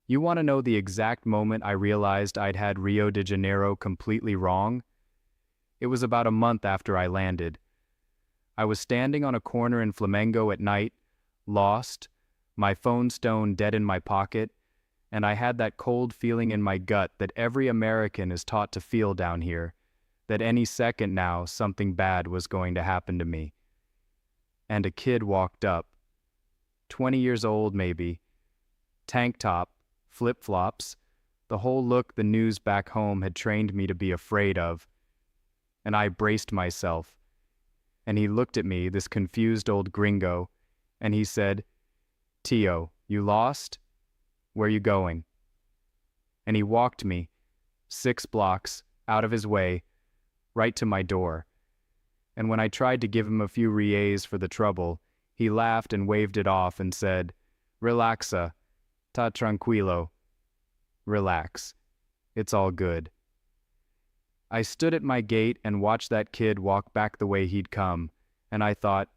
You want to know the exact moment I realized I'd had Rio de Janeiro completely wrong? It was about a month after I landed. I was standing on a corner in Flamengo at night, lost, my phone stone dead in my pocket, and I had that cold feeling in my gut that every American is taught to feel down here, that any second now something bad was going to happen to me. And a kid walked up, 20 years old maybe, tank top, flip-flops, the whole look the news back home had trained me to be afraid of. And I braced myself. And he looked at me, this confused old gringo, and he said, "Tio, you lost? Where you going?" And he walked me, 6 blocks, out of his way, right to my door. And when I tried to give him a few reais for the trouble, he laughed and waved it off and said, "Relaxa, tá tranquilo. Relax. It's all good." I stood at my gate and watched that kid walk back the way he'd come, and I thought,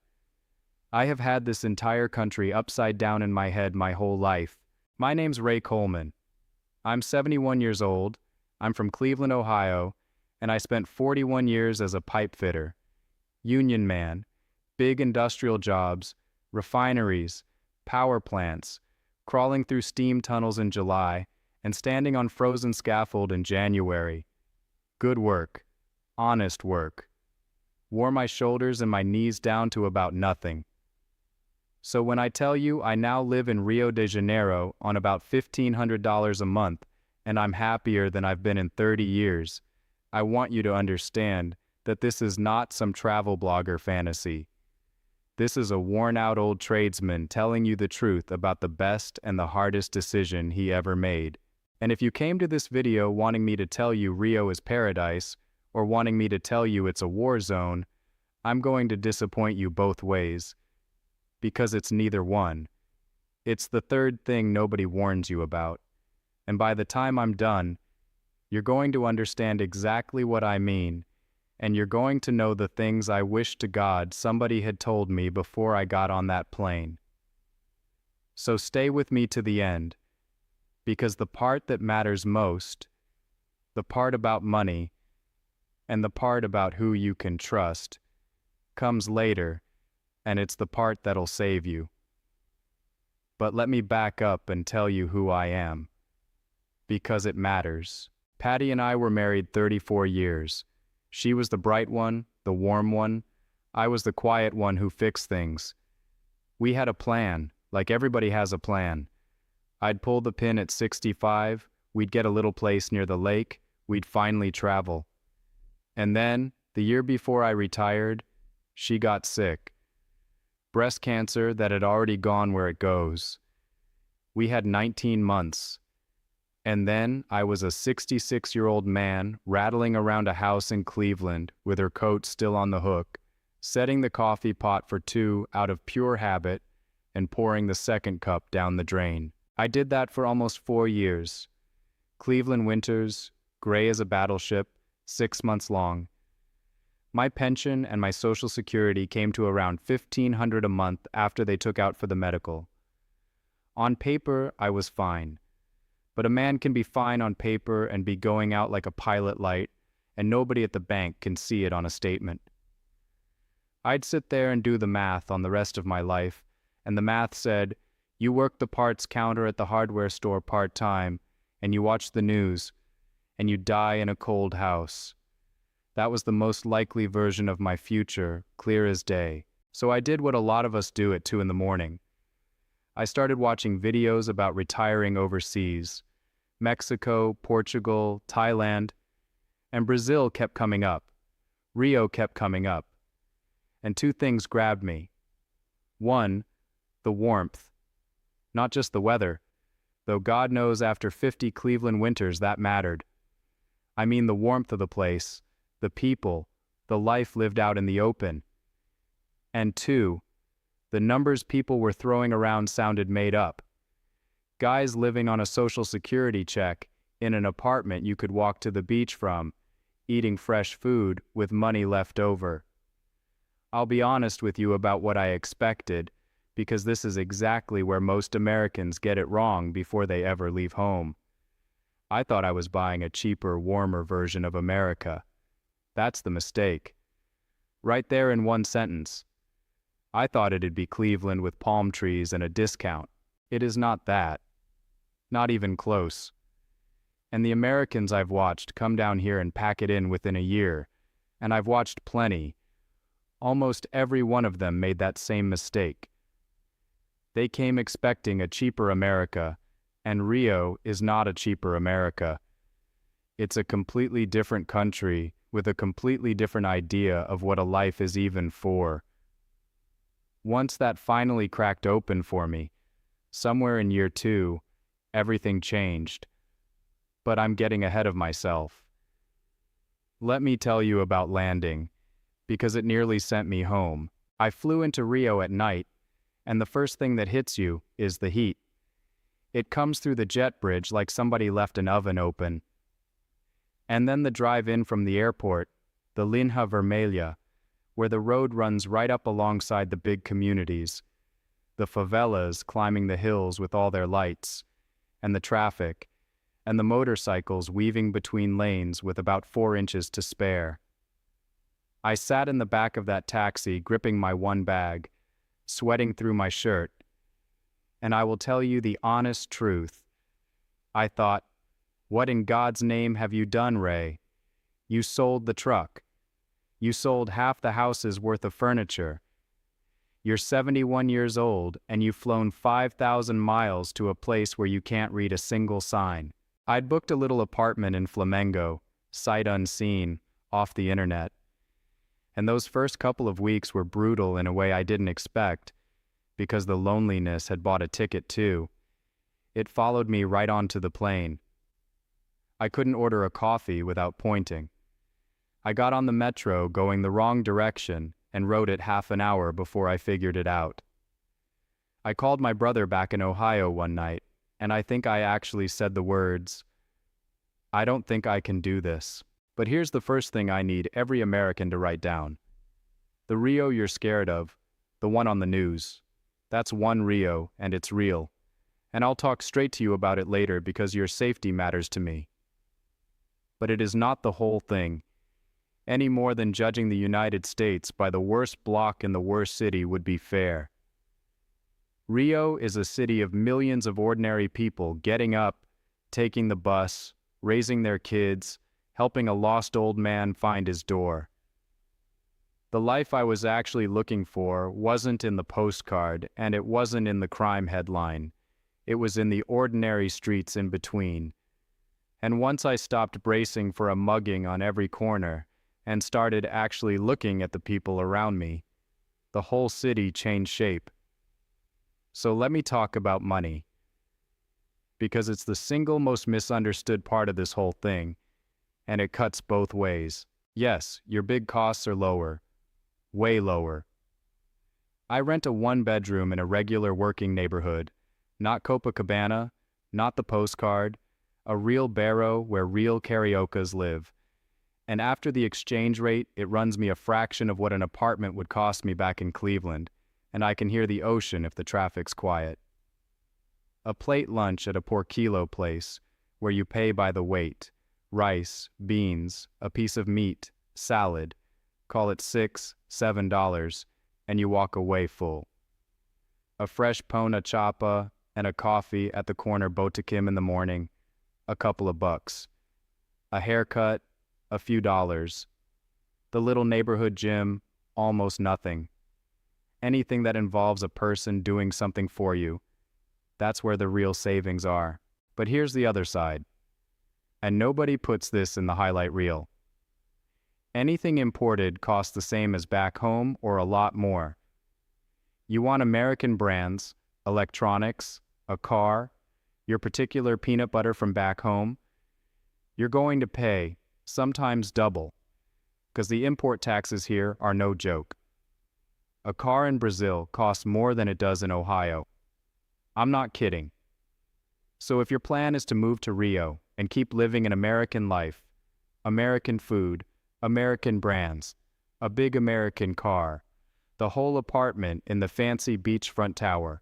I have had this entire country upside down in my head my whole life. My name's Ray Coleman. I'm 71 years old, I'm from Cleveland, Ohio, and I spent 41 years as a pipe fitter. Union man, big industrial jobs, refineries, power plants, crawling through steam tunnels in July, and standing on frozen scaffold in January. Good work. Honest work. Wore my shoulders and my knees down to about nothing. So when I tell you I now live in Rio de Janeiro on about $1,500 a month, and I'm happier than I've been in 30 years, I want you to understand that this is not some travel blogger fantasy. This is a worn-out old tradesman telling you the truth about the best and the hardest decision he ever made. And if you came to this video wanting me to tell you Rio is paradise, or wanting me to tell you it's a war zone, I'm going to disappoint you both ways. Because it's neither one. It's the third thing nobody warns you about. And by the time I'm done, you're going to understand exactly what I mean, and you're going to know the things I wish to God somebody had told me before I got on that plane. So stay with me to the end, because the part that matters most, the part about money, and the part about who you can trust, comes later, and it's the part that'll save you. But let me back up and tell you who I am, because it matters. Patty and I were married 34 years. She was the bright one, the warm one. I was the quiet one who fixed things. We had a plan, like everybody has a plan. I'd pull the pin at 65, we'd get a little place near the lake, we'd finally travel. And then, the year before I retired, she got sick. Breast cancer that had already gone where it goes. We had 19 months. And then I was a 66-year-old man rattling around a house in Cleveland with her coat still on the hook, setting the coffee pot for 2 out of pure habit and pouring the second cup down the drain. I did that for almost 4 years. Cleveland winters, gray as a battleship, 6 months long. My pension and my Social Security came to around $1,500 a month after they took out for the medical. On paper, I was fine. But a man can be fine on paper and be going out like a pilot light, and nobody at the bank can see it on a statement. I'd sit there and do the math on the rest of my life, and the math said, you work the parts counter at the hardware store part-time, and you watch the news, and you die in a cold house. That was the most likely version of my future, clear as day. So I did what a lot of us do at 2 in the morning. I started watching videos about retiring overseas. Mexico, Portugal, Thailand, and Brazil kept coming up. Rio kept coming up. And 2 things grabbed me. 1, the warmth. Not just the weather, though God knows after 50 Cleveland winters that mattered. I mean the warmth of the place, the people, the life lived out in the open. And 2, the numbers people were throwing around sounded made up. Guys living on a Social Security check in an apartment you could walk to the beach from, eating fresh food with money left over. I'll be honest with you about what I expected, because this is exactly where most Americans get it wrong before they ever leave home. I thought I was buying a cheaper, warmer version of America. That's the mistake. Right there in one sentence. I thought it'd be Cleveland with palm trees and a discount. It is not that. Not even close. And the Americans I've watched come down here and pack it in within a year, and I've watched plenty. Almost every one of them made that same mistake. They came expecting a cheaper America, and Rio is not a cheaper America. It's a completely different country with a completely different idea of what a life is even for. Once that finally cracked open for me, somewhere in year 2, everything changed. But I'm getting ahead of myself. Let me tell you about landing, because it nearly sent me home. I flew into Rio at night, and the first thing that hits you is the heat. It comes through the jet bridge like somebody left an oven open. And then the drive in from the airport, the Linha Vermelha, where the road runs right up alongside the big communities, the favelas climbing the hills with all their lights, and the traffic, and the motorcycles weaving between lanes with about 4 inches to spare. I sat in the back of that taxi gripping my one bag, sweating through my shirt, and I will tell you the honest truth. I thought, what in God's name have you done, Ray? You sold the truck. You sold half the house's worth of furniture. You're 71 years old, and you've flown 5,000 miles to a place where you can't read a single sign. I'd booked a little apartment in Flamengo, sight unseen, off the internet. And those first couple of weeks were brutal in a way I didn't expect, because the loneliness had bought a ticket too. It followed me right onto the plane. I couldn't order a coffee without pointing. I got on the metro going the wrong direction and rode it half an hour before I figured it out. I called my brother back in Ohio one night, and I think I actually said the words, "I don't think I can do this." But here's the first thing I need every American to write down. The Rio you're scared of, the one on the news. That's one Rio, and it's real. And I'll talk straight to you about it later because your safety matters to me. But it is not the whole thing. Any more than judging the United States by the worst block in the worst city would be fair. Rio is a city of millions of ordinary people getting up, taking the bus, raising their kids, helping a lost old man find his door. The life I was actually looking for wasn't in the postcard, and it wasn't in the crime headline. It was in the ordinary streets in between. And once I stopped bracing for a mugging on every corner and started actually looking at the people around me, the whole city changed shape. So let me talk about money, because it's the single most misunderstood part of this whole thing, and it cuts both ways. Yes, your big costs are lower, way lower. I rent a one-bedroom in a regular working neighborhood, not Copacabana, not the postcard, a real barrow where real cariokas live. And after the exchange rate, it runs me a fraction of what an apartment would cost me back in Cleveland, and I can hear the ocean if the traffic's quiet. A plate lunch at a por kilo place, where you pay by the weight, rice, beans, a piece of meat, salad, call it $6, $7, and you walk away full. A fresh pona chapa and a coffee at the corner Botekim in the morning, a couple of bucks. A haircut, a few dollars. The little neighborhood gym, almost nothing. Anything that involves a person doing something for you, that's where the real savings are. But here's the other side. And nobody puts this in the highlight reel. Anything imported costs the same as back home or a lot more. You want American brands, electronics, a car, your particular peanut butter from back home, you're going to pay, sometimes double, because the import taxes here are no joke. A car in Brazil costs more than it does in Ohio. I'm not kidding. So if your plan is to move to Rio and keep living an American life, American food, American brands, a big American car, The whole apartment in the fancy beachfront tower.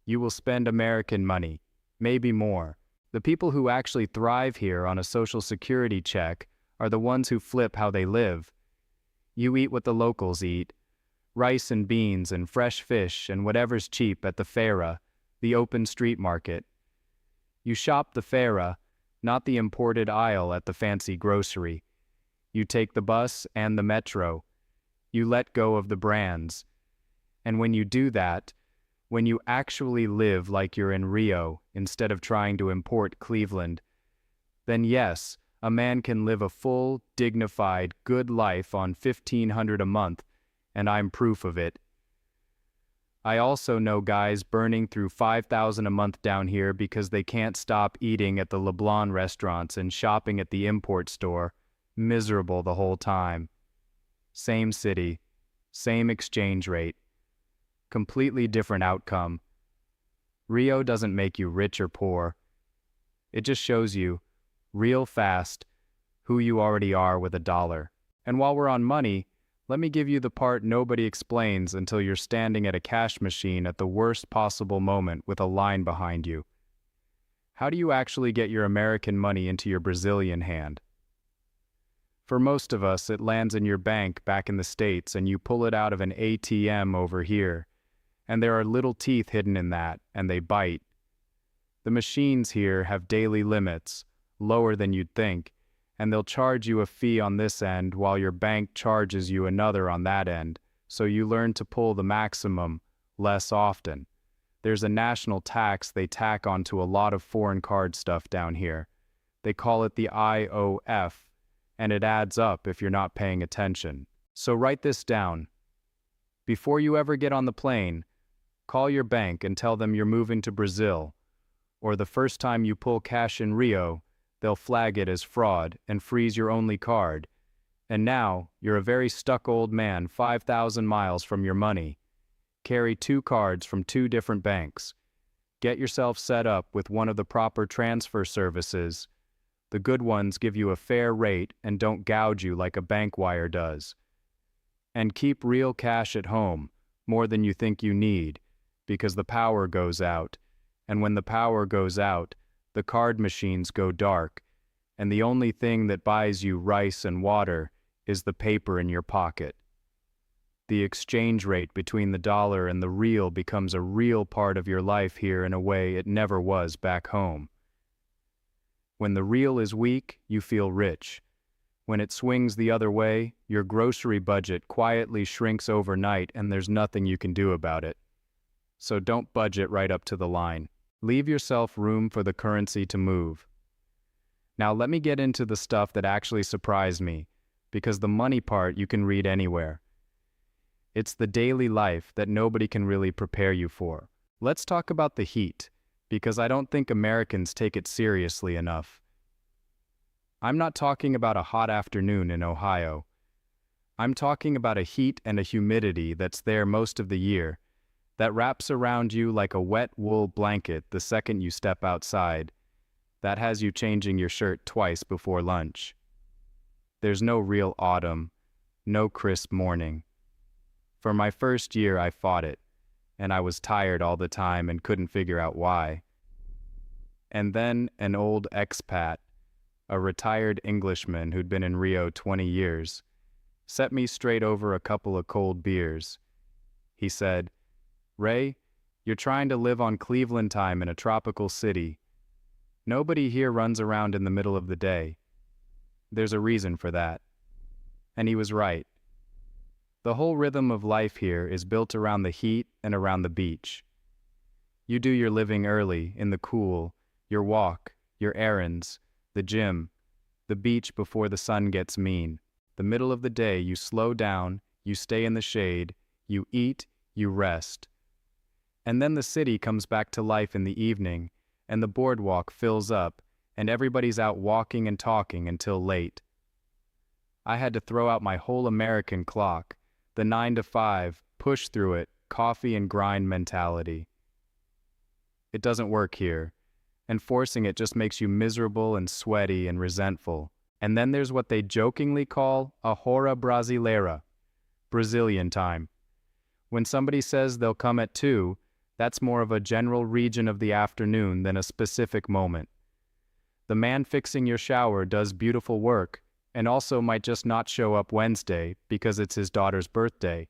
You will spend American money, maybe more. The people who actually thrive here on a social security check are the ones who flip how they live. You eat what the locals eat, rice and beans and fresh fish and whatever's cheap at the feira, the open street market. You shop the feira, not the imported aisle at the fancy grocery. You take the bus and the metro. You let go of the brands. And when you do that, when you actually live like you're in Rio instead of trying to import Cleveland, then yes, a man can live a full, dignified, good life on $1,500 a month, and I'm proof of it. I also know guys burning through $5,000 a month down here because they can't stop eating at the LeBlanc restaurants and shopping at the import store, miserable the whole time. Same city, same exchange rate. Completely different outcome. Rio doesn't make you rich or poor. It just shows you, real fast, who you already are with a dollar. And while we're on money, let me give you the part nobody explains until you're standing at a cash machine at the worst possible moment with a line behind you. How do you actually get your American money into your Brazilian hand? For most of us, it lands in your bank back in the States and you pull it out of an ATM over here. And there are little teeth hidden in that, and they bite. The machines here have daily limits, lower than you'd think, and they'll charge you a fee on this end while your bank charges you another on that end, so you learn to pull the maximum less often. There's a national tax they tack onto a lot of foreign card stuff down here. They call it the IOF, and it adds up if you're not paying attention. So write this down. Before you ever get on the plane, call your bank and tell them you're moving to Brazil, or the first time you pull cash in Rio, they'll flag it as fraud and freeze your only card. And now, you're a very stuck old man 5,000 miles from your money. Carry 2 cards from 2 different banks. Get yourself set up with one of the proper transfer services. The good ones give you a fair rate and don't gouge you like a bank wire does. And keep real cash at home, more than you think you need, because the power goes out, and when the power goes out, the card machines go dark, and the only thing that buys you rice and water is the paper in your pocket. The exchange rate between the dollar and the real becomes a real part of your life here in a way it never was back home. When the real is weak, you feel rich. When it swings the other way, your grocery budget quietly shrinks overnight and there's nothing you can do about it. So don't budget right up to the line. Leave yourself room for the currency to move. Now let me get into the stuff that actually surprised me, because the money part you can read anywhere. It's the daily life that nobody can really prepare you for. Let's talk about the heat, because I don't think Americans take it seriously enough. I'm not talking about a hot afternoon in Ohio. I'm talking about a heat and a humidity that's there most of the year, that wraps around you like a wet wool blanket the second you step outside, that has you changing your shirt twice before lunch. There's no real autumn, no crisp morning. For my first year I fought it, and I was tired all the time and couldn't figure out why. And then an old expat, a retired Englishman who'd been in Rio 20 years, set me straight over a couple of cold beers. He said, "Ray, you're trying to live on Cleveland time in a tropical city. Nobody here runs around in the middle of the day. There's a reason for that." And he was right. The whole rhythm of life here is built around the heat and around the beach. You do your living early, in the cool, your walk, your errands, the gym, the beach before the sun gets mean. The middle of the day you slow down, you stay in the shade, you eat, you rest. And then the city comes back to life in the evening, and the boardwalk fills up, and everybody's out walking and talking until late. I had to throw out my whole American clock, the 9 to 5, push through it, coffee and grind mentality. It doesn't work here, and forcing it just makes you miserable and sweaty and resentful. And then there's what they jokingly call a hora brasileira, Brazilian time. When somebody says they'll come at 2, that's more of a general region of the afternoon than a specific moment. The man fixing your shower does beautiful work, and also might just not show up Wednesday because it's his daughter's birthday,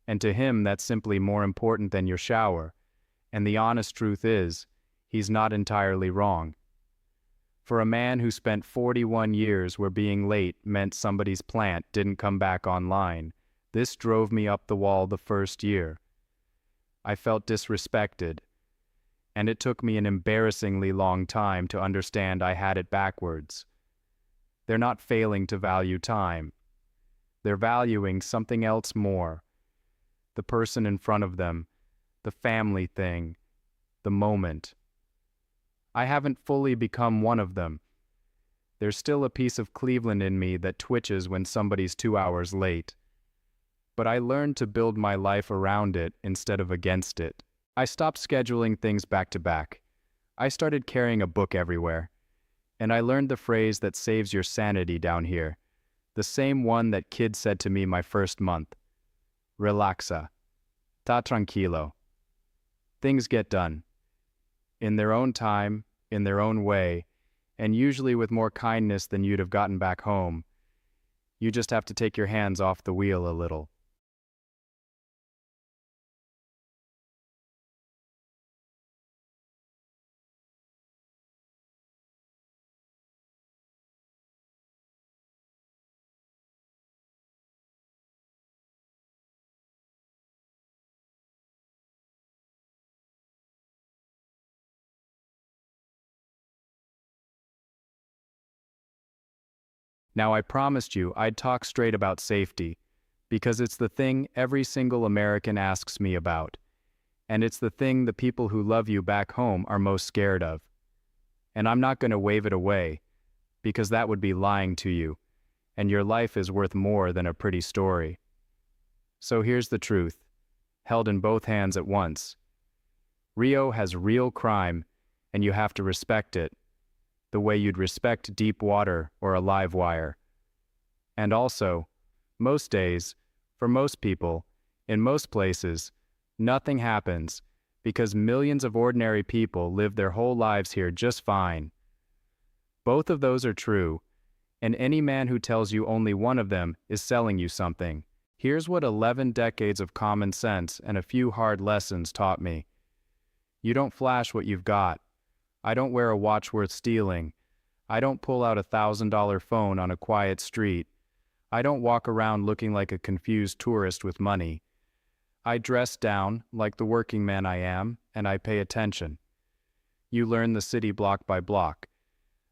and to him that's simply more important than your shower, and the honest truth is, he's not entirely wrong. For a man who spent 41 years where being late meant somebody's plant didn't come back online, this drove me up the wall the first year. I felt disrespected, and it took me an embarrassingly long time to understand I had it backwards. They're not failing to value time. They're valuing something else more. The person in front of them, the family thing, the moment. I haven't fully become one of them. There's still a piece of Cleveland in me that twitches when somebody's 2 hours late. But I learned to build my life around it instead of against it. I stopped scheduling things back to back. I started carrying a book everywhere. And I learned the phrase that saves your sanity down here. The same one that kid said to me my first month. Relaxa. Ta tranquilo. Things get done. In their own time, in their own way, and usually with more kindness than you'd have gotten back home. You just have to take your hands off the wheel a little. Now I promised you I'd talk straight about safety, because it's the thing every single American asks me about, and it's the thing the people who love you back home are most scared of. And I'm not going to wave it away, because that would be lying to you, and your life is worth more than a pretty story. So here's the truth, held in both hands at once. Rio has real crime, and you have to respect it, the way you'd respect deep water or a live wire. And also, most days, for most people, in most places, nothing happens because millions of ordinary people live their whole lives here just fine. Both of those are true, and any man who tells you only one of them is selling you something. Here's what 11 decades of common sense and a few hard lessons taught me. You don't flash what you've got. I don't wear a watch worth stealing. I don't pull out $1,000 phone on a quiet street. I don't walk around looking like a confused tourist with money. I dress down like the working man I am, and I pay attention. You learn the city block by block.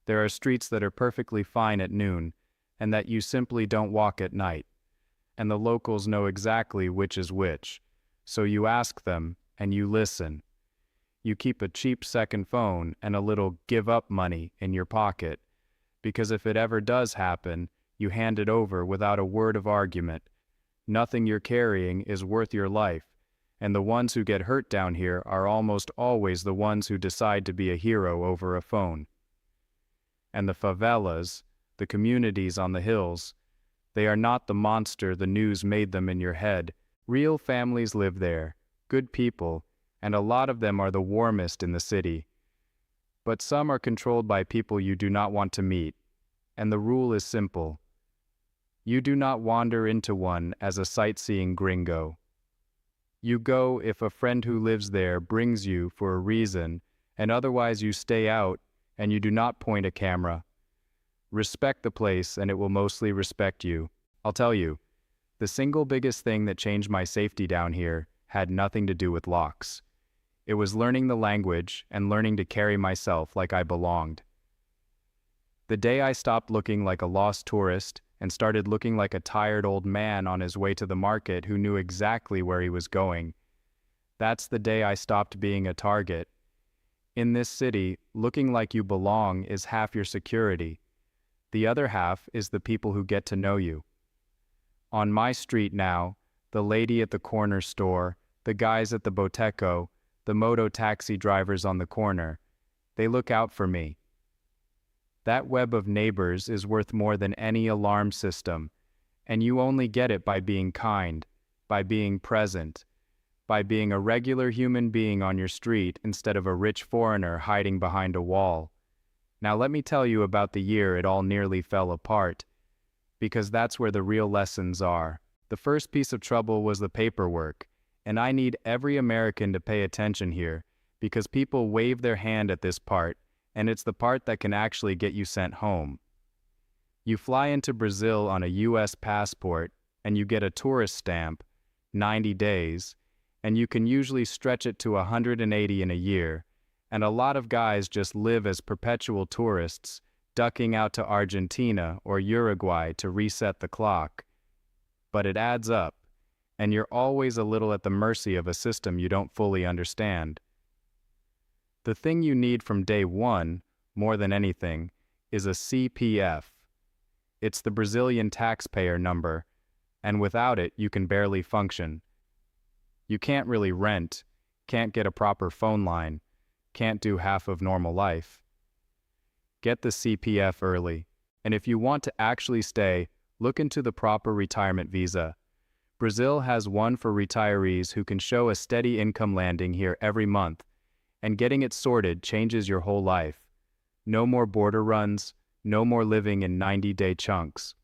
There are streets that are perfectly fine at noon, and that you simply don't walk at night. And the locals know exactly which is which. So you ask them, and you listen. You keep a cheap second phone and a little give-up money in your pocket, because if it ever does happen, you hand it over without a word of argument. Nothing you're carrying is worth your life, and the ones who get hurt down here are almost always the ones who decide to be a hero over a phone. And the favelas, the communities on the hills, they are not the monster the news made them in your head. Real families live there, good people, and a lot of them are the warmest in the city. But some are controlled by people you do not want to meet, and the rule is simple. You do not wander into one as a sightseeing gringo. You go if a friend who lives there brings you for a reason, and otherwise you stay out and you do not point a camera. Respect the place and it will mostly respect you. I'll tell you, the single biggest thing that changed my safety down here had nothing to do with locks. It was learning the language and learning to carry myself like I belonged. The day I stopped looking like a lost tourist and started looking like a tired old man on his way to the market who knew exactly where he was going, that's the day I stopped being a target. In this city, looking like you belong is half your security. The other half is the people who get to know you. On my street now, the lady at the corner store, the guys at the Boteco, the moto taxi drivers on the corner, they look out for me. That web of neighbors is worth more than any alarm system, and you only get it by being kind, by being present, by being a regular human being on your street instead of a rich foreigner hiding behind a wall. Now let me tell you about the year it all nearly fell apart, because that's where the real lessons are. The first piece of trouble was the paperwork, and I need every American to pay attention here, because people wave their hand at this part, and it's the part that can actually get you sent home. You fly into Brazil on a US passport, and you get a tourist stamp, 90 days, and you can usually stretch it to 180 in a year, and a lot of guys just live as perpetual tourists, ducking out to Argentina or Uruguay to reset the clock. But it adds up, and you're always a little at the mercy of a system you don't fully understand. The thing you need from day one, more than anything, is a CPF. It's the Brazilian taxpayer number, and without it you can barely function. You can't really rent, can't get a proper phone line, can't do half of normal life. Get the CPF early, and if you want to actually stay, look into the proper retirement visa. Brazil has one for retirees who can show a steady income landing here every month, and getting it sorted changes your whole life. No more border runs, no more living in 90-day chunks.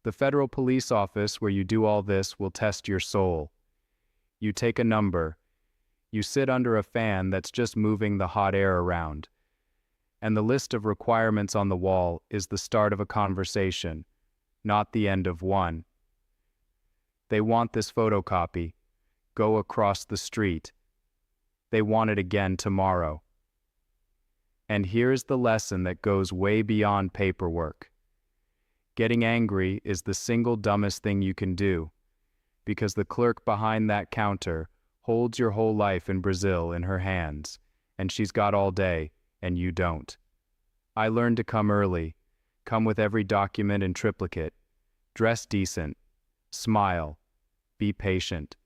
The federal police office where you do all this will test your soul. You take a number. You sit under a fan that's just moving the hot air around. And the list of requirements on the wall is the start of a conversation, not the end of one. They want this photocopy. Go across the street. They want it again tomorrow. And here's the lesson that goes way beyond paperwork. Getting angry is the single dumbest thing you can do, because the clerk behind that counter holds your whole life in Brazil in her hands, and she's got all day, and you don't. I learned to come early, come with every document in triplicate, dress decent, smile, be patient,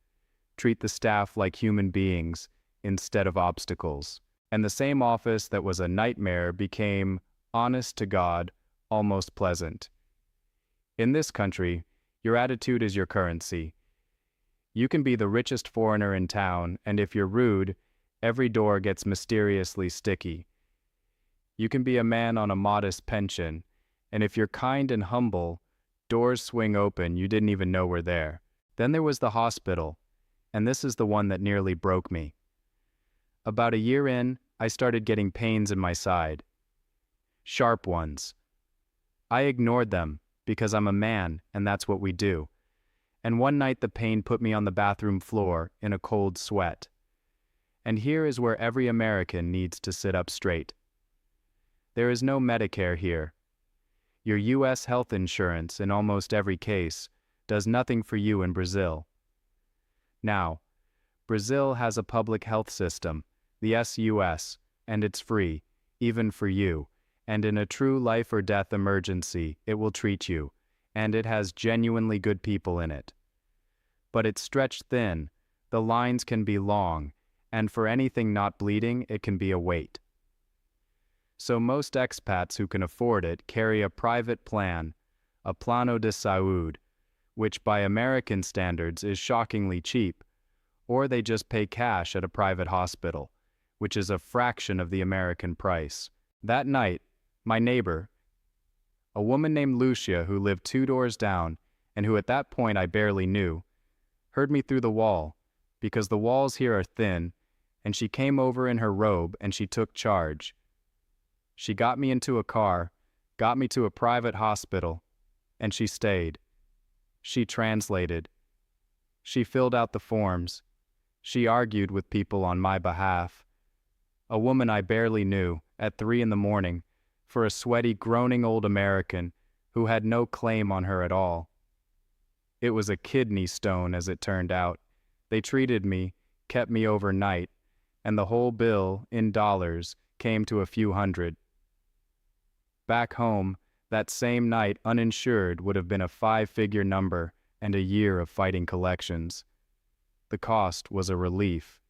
treat the staff like human beings instead of obstacles. And the same office that was a nightmare became, honest to God, almost pleasant. In this country, your attitude is your currency. You can be the richest foreigner in town, and if you're rude, every door gets mysteriously sticky. You can be a man on a modest pension, and if you're kind and humble, doors swing open you didn't even know were there. Then there was the hospital, and this is the one that nearly broke me. About a year in, I started getting pains in my side. Sharp ones. I ignored them, because I'm a man, and that's what we do. And one night the pain put me on the bathroom floor in a cold sweat. And here is where every American needs to sit up straight. There is no Medicare here. Your U.S. health insurance, in almost every case, does nothing for you in Brazil. Now, Brazil has a public health system, the SUS, and it's free, even for you, and in a true life or death emergency, it will treat you, and it has genuinely good people in it. But it's stretched thin, the lines can be long, and for anything not bleeding, it can be a wait. So most expats who can afford it carry a private plan, a plano de saúde, which by American standards is shockingly cheap, or they just pay cash at a private hospital, which is a fraction of the American price. That night, my neighbor, a woman named Lucia who lived 2 doors down and who at that point I barely knew, heard me through the wall, because the walls here are thin, and she came over in her robe and she took charge. She got me into a car, got me to a private hospital, and she stayed. She translated. She filled out the forms. She argued with people on my behalf. A woman I barely knew, at 3 in the morning, for a sweaty, groaning old American who had no claim on her at all. It was a kidney stone, as it turned out. They treated me, kept me overnight, and the whole bill, in dollars, came to a few hundred. Back home, that same night uninsured would have been a 5-figure number and a year of fighting collections. The cost was a relief.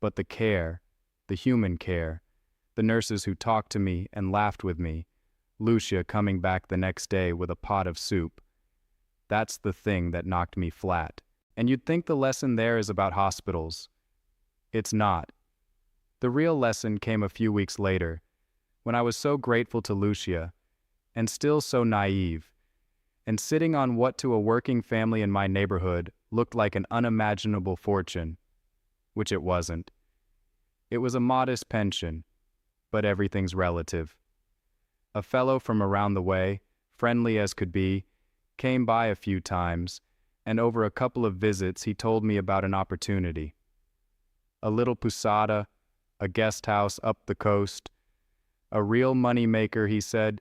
But the care, the human care, the nurses who talked to me and laughed with me, Lucia coming back the next day with a pot of soup, that's the thing that knocked me flat. And you'd think the lesson there is about hospitals. It's not. The real lesson came a few weeks later, when I was so grateful to Lucia, and still so naive, and sitting on what to a working family in my neighborhood looked like an unimaginable fortune, which it wasn't. It was a modest pension, but everything's relative. A fellow from around the way, friendly as could be, came by a few times, and over a couple of visits he told me about an opportunity. A little posada, a guest house up the coast. A real money maker, he said.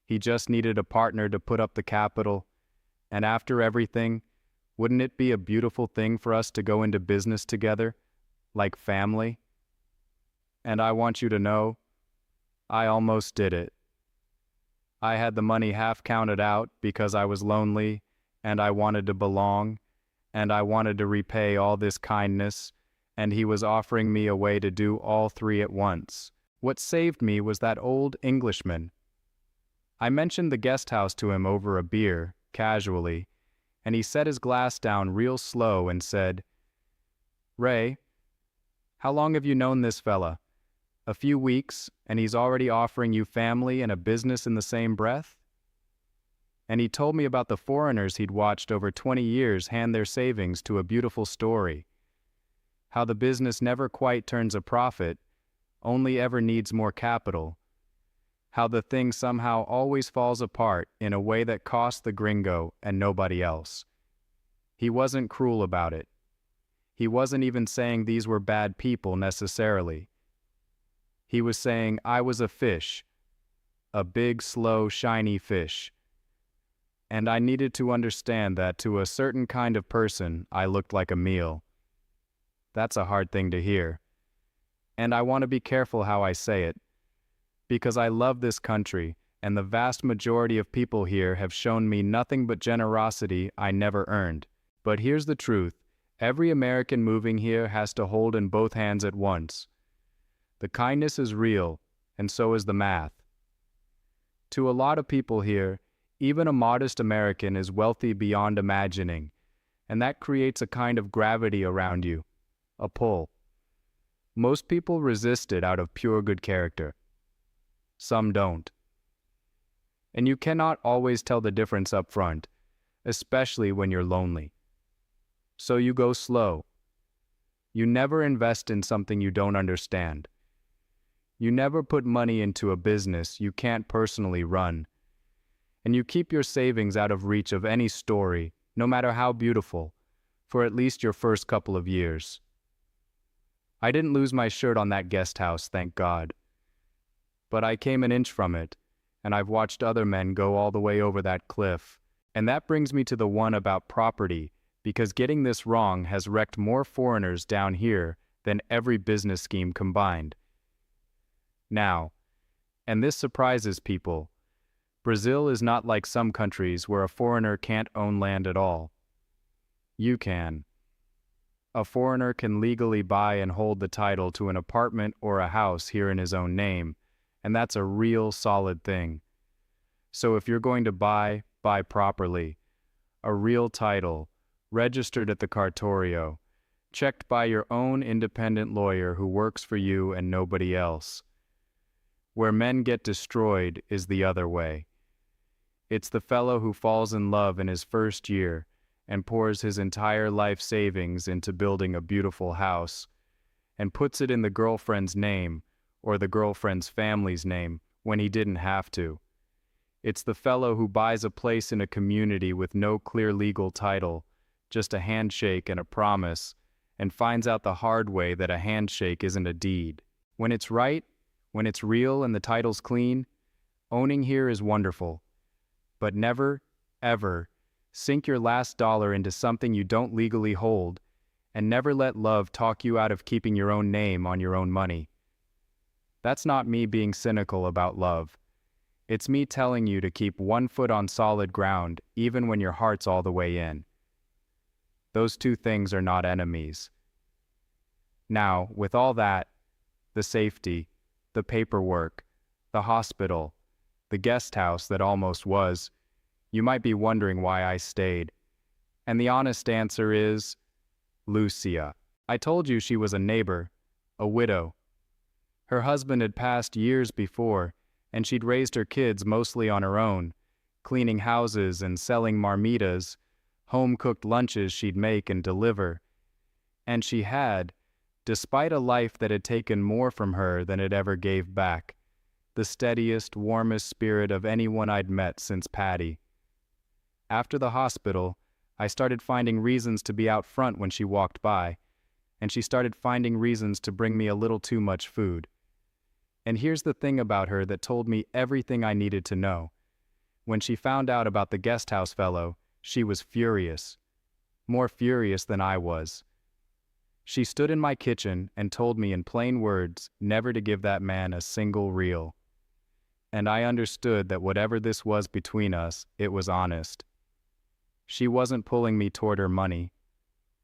He just needed a partner to put up the capital. And after everything, wouldn't it be a beautiful thing for us to go into business together, like family? And I want you to know, I almost did it. I had the money half counted out because I was lonely, and I wanted to belong, and I wanted to repay all this kindness, and he was offering me a way to do all three at once. What saved me was that old Englishman. I mentioned the guest house to him over a beer, casually, and he set his glass down real slow and said, "Ray, how long have you known this fella? A few weeks, and he's already offering you family and a business in the same breath?" And he told me about the foreigners he'd watched over 20 years hand their savings to a beautiful story. How the business never quite turns a profit, only ever needs more capital. How the thing somehow always falls apart in a way that costs the gringo and nobody else. He wasn't cruel about it. He wasn't even saying these were bad people necessarily. He was saying I was a fish, a big, slow, shiny fish. And I needed to understand that to a certain kind of person, I looked like a meal. That's a hard thing to hear. And I want to be careful how I say it, because I love this country, and the vast majority of people here have shown me nothing but generosity I never earned. But here's the truth. Every American moving here has to hold in both hands at once. The kindness is real, and so is the math. To a lot of people here, even a modest American is wealthy beyond imagining, and that creates a kind of gravity around you, a pull. Most people resist it out of pure good character. Some don't. And you cannot always tell the difference up front, especially when you're lonely. So you go slow. You never invest in something you don't understand. You never put money into a business you can't personally run. And you keep your savings out of reach of any story, no matter how beautiful, for at least your first couple of years. I didn't lose my shirt on that guest house, thank God. But I came an inch from it, and I've watched other men go all the way over that cliff. And that brings me to the one about property, because getting this wrong has wrecked more foreigners down here than every business scheme combined. Now, and this surprises people, Brazil is not like some countries where a foreigner can't own land at all. You can. A foreigner can legally buy and hold the title to an apartment or a house here in his own name, and that's a real solid thing. So if you're going to buy properly. A real title, registered at the cartorio, checked by your own independent lawyer who works for you and nobody else. Where men get destroyed is the other way. It's the fellow who falls in love in his first year and pours his entire life savings into building a beautiful house and puts it in the girlfriend's name or the girlfriend's family's name when he didn't have to. It's the fellow who buys a place in a community with no clear legal title, just a handshake and a promise, and finds out the hard way that a handshake isn't a deed. When it's right, when it's real and the title's clean, owning here is wonderful. But never, ever, sink your last dollar into something you don't legally hold, and never let love talk you out of keeping your own name on your own money. That's not me being cynical about love. It's me telling you to keep one foot on solid ground even when your heart's all the way in. Those two things are not enemies. Now, with all that, the safety, the paperwork, the hospital, the guest house that almost was, you might be wondering why I stayed. And the honest answer is Lucia. I told you she was a neighbor, a widow. Her husband had passed years before, and she'd raised her kids mostly on her own, cleaning houses and selling marmitas, home-cooked lunches she'd make and deliver. And she had, despite a life that had taken more from her than it ever gave back, the steadiest, warmest spirit of anyone I'd met since Patty. After the hospital, I started finding reasons to be out front when she walked by, and she started finding reasons to bring me a little too much food. And here's the thing about her that told me everything I needed to know. When she found out about the guest house fellow, she was furious. More furious than I was. She stood in my kitchen and told me in plain words never to give that man a single real. And I understood that whatever this was between us, it was honest. She wasn't pulling me toward her money.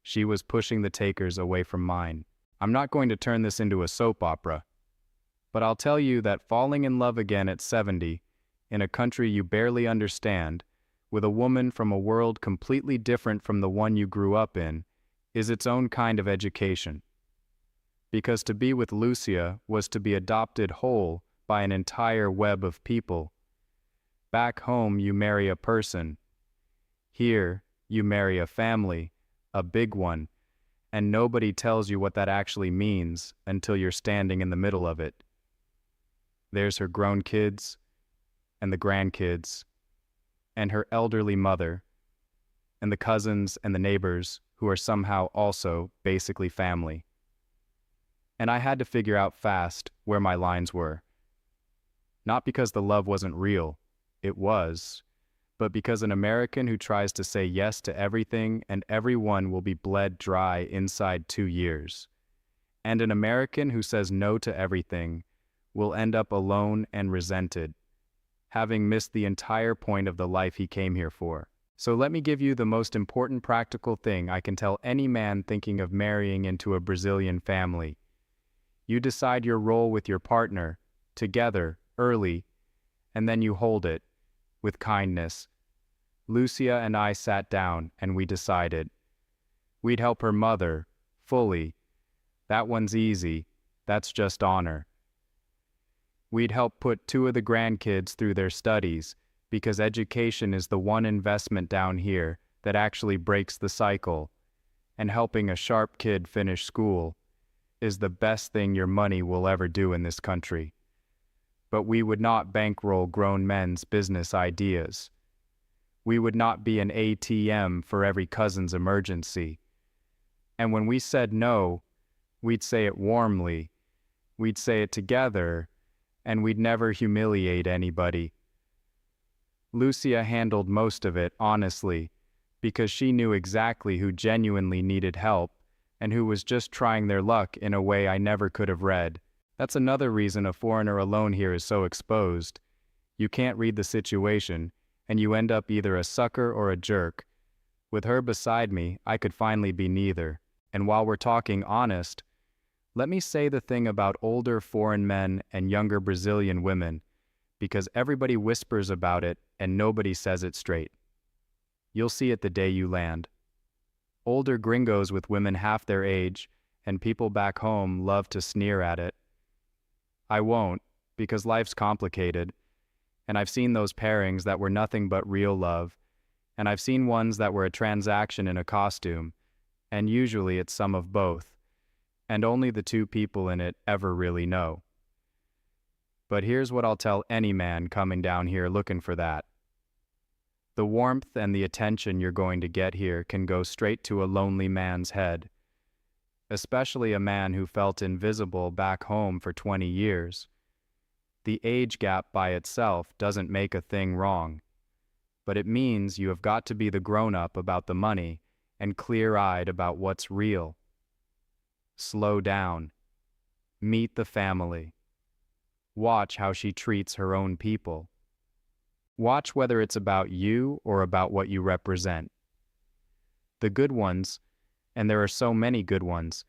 She was pushing the takers away from mine. I'm not going to turn this into a soap opera, but I'll tell you that falling in love again at 70, in a country you barely understand, with a woman from a world completely different from the one you grew up in, is its own kind of education. Because to be with Lucia was to be adopted whole by an entire web of people. Back home you marry a person. Here, you marry a family, a big one, and nobody tells you what that actually means until you're standing in the middle of it. There's her grown kids, and the grandkids, and her elderly mother, and the cousins and the neighbors who are somehow also basically family. And I had to figure out fast where my lines were. Not because the love wasn't real, it was, but because an American who tries to say yes to everything and everyone will be bled dry inside 2 years. And an American who says no to everything will end up alone and resented, having missed the entire point of the life he came here for. So let me give you the most important practical thing I can tell any man thinking of marrying into a Brazilian family. You decide your role with your partner, together, early, and then you hold it, with kindness. Lucia and I sat down and we decided. We'd help her mother, fully. That one's easy, that's just honor. We'd help put 2 of the grandkids through their studies, because education is the one investment down here that actually breaks the cycle, and helping a sharp kid finish school is the best thing your money will ever do in this country. But we would not bankroll grown men's business ideas. We would not be an ATM for every cousin's emergency. And when we said no, we'd say it warmly, we'd say it together, and we'd never humiliate anybody. Lucia handled most of it, honestly, because she knew exactly who genuinely needed help and who was just trying their luck in a way I never could have read. That's another reason a foreigner alone here is so exposed. You can't read the situation, and you end up either a sucker or a jerk. With her beside me, I could finally be neither. And while we're talking honest, let me say the thing about older foreign men and younger Brazilian women, because everybody whispers about it and nobody says it straight. You'll see it the day you land. Older gringos with women half their age, and people back home love to sneer at it. I won't, because life's complicated, and I've seen those pairings that were nothing but real love, and I've seen ones that were a transaction in a costume, and usually it's some of both, and only the 2 people in it ever really know. But here's what I'll tell any man coming down here looking for that. The warmth and the attention you're going to get here can go straight to a lonely man's head, especially a man who felt invisible back home for 20 years. The age gap by itself doesn't make a thing wrong, but it means you have got to be the grown-up about the money and clear-eyed about what's real. Slow down. Meet the family. Watch how she treats her own people. Watch whether it's about you or about what you represent. The good ones, and there are so many good ones,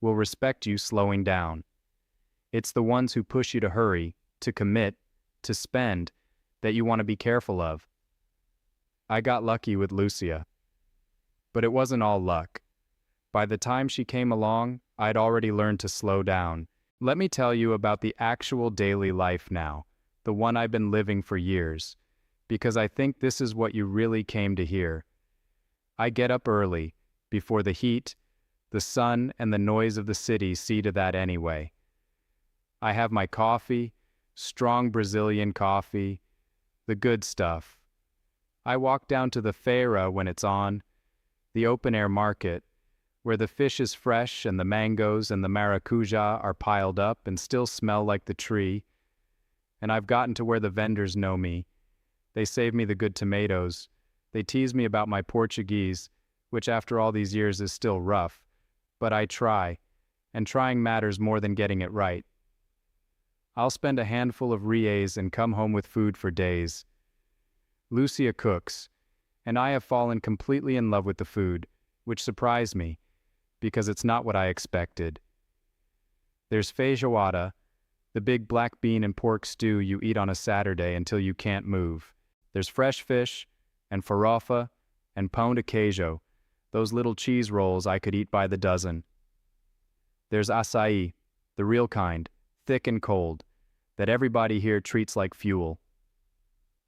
will respect you slowing down. It's the ones who push you to hurry, to commit, to spend, that you want to be careful of. I got lucky with Lucia. But it wasn't all luck. By the time she came along, I'd already learned to slow down. Let me tell you about the actual daily life now, the one I've been living for years, because I think this is what you really came to hear. I get up early, before the heat, the sun, and the noise of the city see to that anyway. I have my coffee, strong Brazilian coffee, the good stuff. I walk down to the feira when it's on, the open-air market, where the fish is fresh and the mangoes and the maracuja are piled up and still smell like the tree. And I've gotten to where the vendors know me. They save me the good tomatoes. They tease me about my Portuguese, which after all these years is still rough. But I try, and trying matters more than getting it right. I'll spend a handful of reais and come home with food for days. Lucia cooks, and I have fallen completely in love with the food, which surprised me, because it's not what I expected. There's feijoada, the big black bean and pork stew you eat on a Saturday until you can't move. There's fresh fish, and farofa, and pão de queijo, those little cheese rolls I could eat by the dozen. There's açaí, the real kind, thick and cold, that everybody here treats like fuel.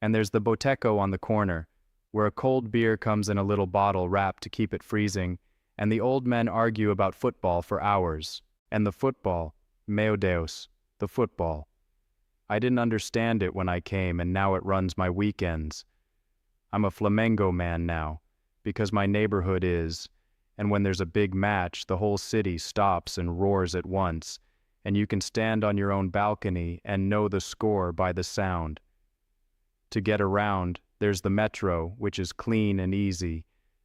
And there's the boteco on the corner, where a cold beer comes in a little bottle wrapped to keep it freezing, and the old men argue about football for hours. And the football, meu Deus, the football. I didn't understand it when I came, and now it runs my weekends. I'm a Flamengo man now, because my neighborhood is, and when there's a big match, the whole city stops and roars at once, and you can stand on your own balcony and know the score by the sound. To get around, there's the metro, which is clean and easy,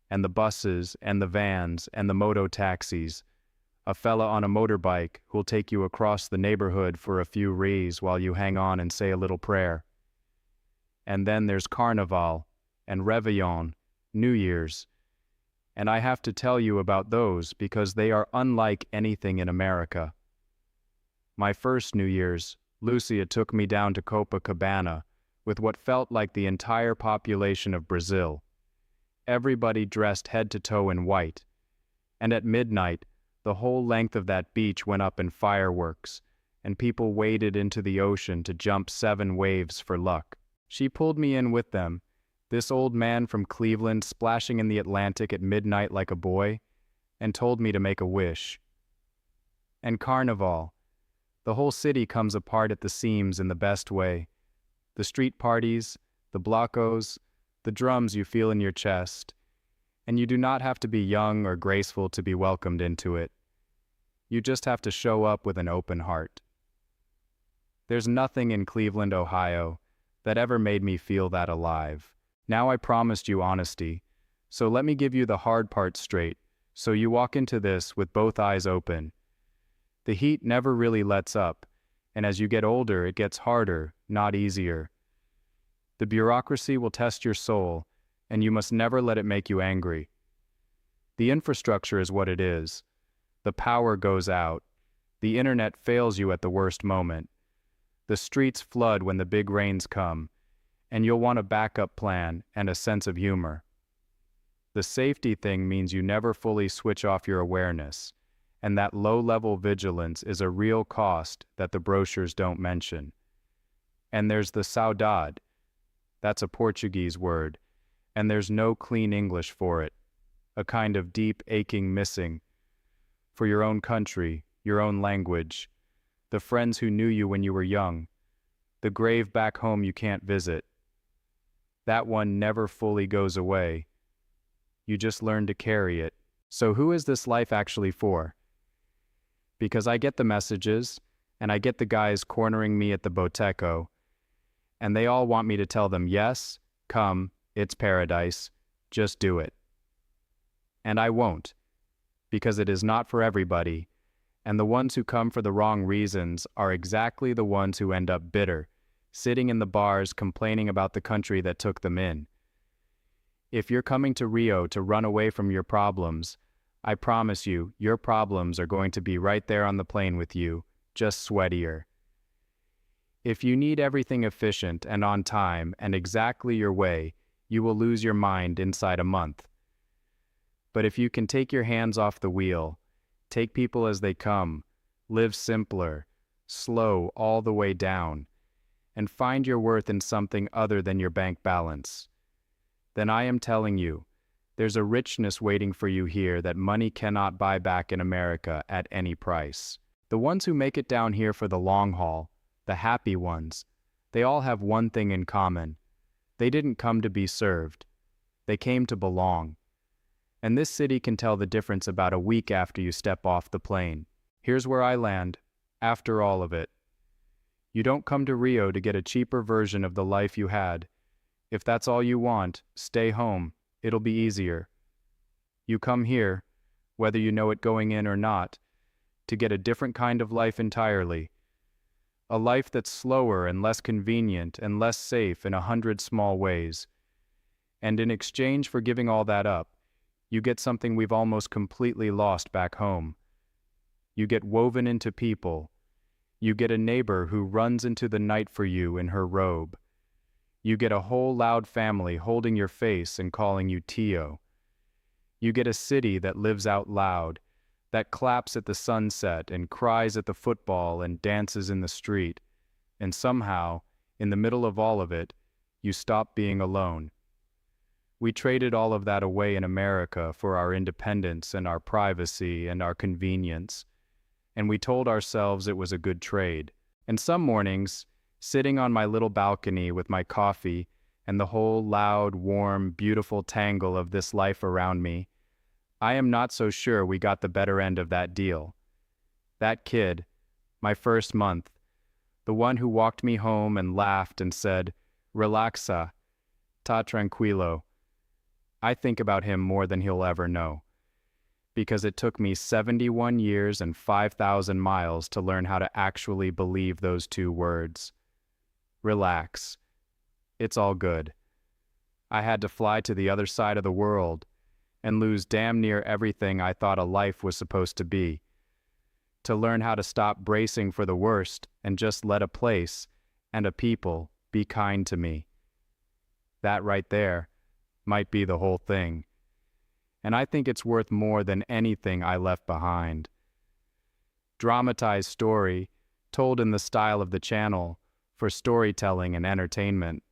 and the buses and the vans and the moto taxis, a fella on a motorbike who'll take you across the neighborhood for a few reais while you hang on and say a little prayer. And then there's Carnival and Réveillon, New Year's. And I have to tell you about those because they are unlike anything in America. My first New Year's, Lucia took me down to Copacabana with what felt like the entire population of Brazil. Everybody dressed head to toe in white. And at midnight, the whole length of that beach went up in fireworks, and people waded into the ocean to jump 7 waves for luck. She pulled me in with them, this old man from Cleveland splashing in the Atlantic at midnight like a boy, and told me to make a wish. And Carnival. The whole city comes apart at the seams in the best way. The street parties, the blocos, the drums you feel in your chest. And you do not have to be young or graceful to be welcomed into it. You just have to show up with an open heart. There's nothing in Cleveland, Ohio, that ever made me feel that alive. Now I promised you honesty, so let me give you the hard part straight, so you walk into this with both eyes open. The heat never really lets up, and as you get older it gets harder, not easier. The bureaucracy will test your soul, and you must never let it make you angry. The infrastructure is what it is. The power goes out. The internet fails you at the worst moment. The streets flood when the big rains come, and you'll want a backup plan and a sense of humor. The safety thing means you never fully switch off your awareness, and that low-level vigilance is a real cost that the brochures don't mention. And there's the saudade. That's a Portuguese word, and there's no clean English for it, a kind of deep, aching missing for your own country, your own language, the friends who knew you when you were young, the grave back home you can't visit. That one never fully goes away. You just learn to carry it. So who is this life actually for? Because I get the messages, and I get the guys cornering me at the boteco, and they all want me to tell them, yes, come, it's paradise, just do it. And I won't, because it is not for everybody, and the ones who come for the wrong reasons are exactly the ones who end up bitter, sitting in the bars complaining about the country that took them in. If you're coming to Rio to run away from your problems, I promise you, your problems are going to be right there on the plane with you, just sweatier. If you need everything efficient and on time and exactly your way, you will lose your mind inside a month. But if you can take your hands off the wheel, take people as they come, live simpler, slow all the way down, and find your worth in something other than your bank balance, then I am telling you, there's a richness waiting for you here that money cannot buy back in America at any price. The ones who make it down here for the long haul, the happy ones, they all have one thing in common. They didn't come to be served. They came to belong. And this city can tell the difference about a week after you step off the plane. Here's where I land, after all of it. You don't come to Rio to get a cheaper version of the life you had. If that's all you want, stay home. It'll be easier. You come here, whether you know it going in or not, to get a different kind of life entirely. A life that's slower and less convenient and less safe in 100 small ways. And in exchange for giving all that up, you get something we've almost completely lost back home. You get woven into people. You get a neighbor who runs into the night for you in her robe. You get a whole loud family holding your face and calling you Tio. You get a city that lives out loud, that claps at the sunset and cries at the football and dances in the street. And somehow, in the middle of all of it, you stop being alone. We traded all of that away in America for our independence and our privacy and our convenience. And we told ourselves it was a good trade. And some mornings, sitting on my little balcony with my coffee and the whole loud, warm, beautiful tangle of this life around me, I am not so sure we got the better end of that deal. That kid, my first month, the one who walked me home and laughed and said, "Relaxa, ta tranquilo." I think about him more than he'll ever know. Because it took me 71 years and 5,000 miles to learn how to actually believe those two words. Relax. It's all good. I had to fly to the other side of the world and lose damn near everything I thought a life was supposed to be. To learn how to stop bracing for the worst and just let a place and a people be kind to me. That right there might be the whole thing. And I think it's worth more than anything I left behind. Dramatized story, told in the style of the channel, for storytelling and entertainment.